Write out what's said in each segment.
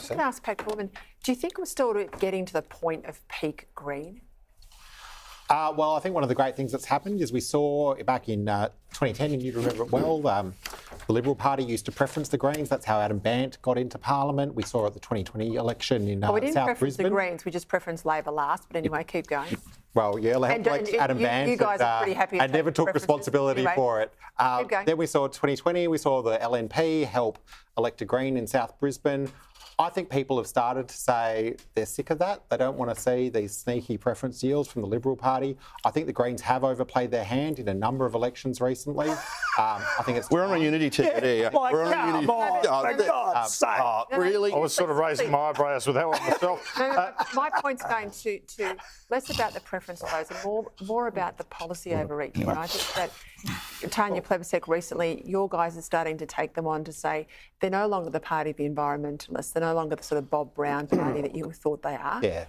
was going to ask Pat Gorman, do you think we're still getting to the point of peak green? Well, I think one of the great things that's happened is we saw back in 2010, and you remember it well, the Liberal Party used to preference the Greens. That's how Adam Bandt got into Parliament. We saw at the 2020 election in we didn't South preference Brisbane. the Greens, we just preferenced Labor last. But anyway, keep going. Well, yeah, elect Adam Bandt. You guys are pretty happy. And never took responsibility for it. Then we saw 2020, we saw the LNP help elect a Green in South Brisbane. I think people have started to say they're sick of that. They don't want to see these sneaky preference deals from the Liberal Party. I think the Greens have overplayed their hand in a number of elections recently. I think it's... We're on a unity ticket here. We're on a unity ticket. For God's sake. Really? I was sort of raising my eyebrows with that one myself. My point's going to less about the preference votes and more about the policy overreach. And I think that Tanya Plibersek recently, your guys are starting to take them on to say they're no longer the party of the environmentalists. They're no longer the sort of Bob Brown party that you thought they are. Yeah.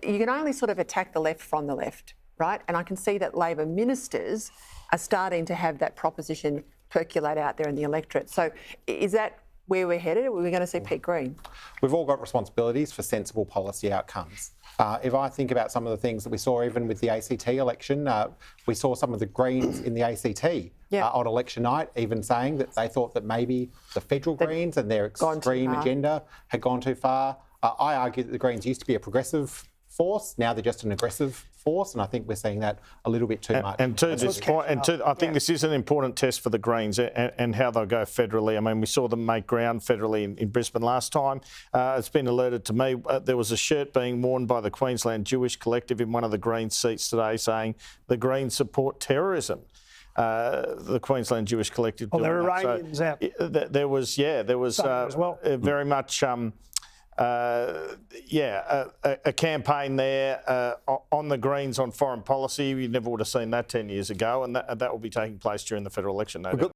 You can only sort of attack the left from the left, right? And I can see that Labor ministers are starting to have that proposition percolate out there in the electorate. So is that where we're headed? Are we going to see peak green? We've all got responsibilities for sensible policy outcomes. If I think about some of the things that we saw even with the ACT election, we saw some of the Greens in the ACT on election night even saying that they thought that maybe the federal Greens and their extreme agenda had gone too far. I argue that the Greens used to be a progressive force. Now they're just an aggressive force, and I think we're seeing that a little bit too much. And to this point, I think this is an important test for the Greens and how they'll go federally. I mean, we saw them make ground federally in Brisbane last time. It's been alerted to me. There was a shirt being worn by the Queensland Jewish Collective in one of the Greens seats today saying the Greens support terrorism. The Queensland Jewish Collective. Well, there are Iranians out. There was as well. Very much. A campaign there on the Greens on foreign policy. You never would have seen that 10 years ago, and that will be taking place during the federal election, no doubt.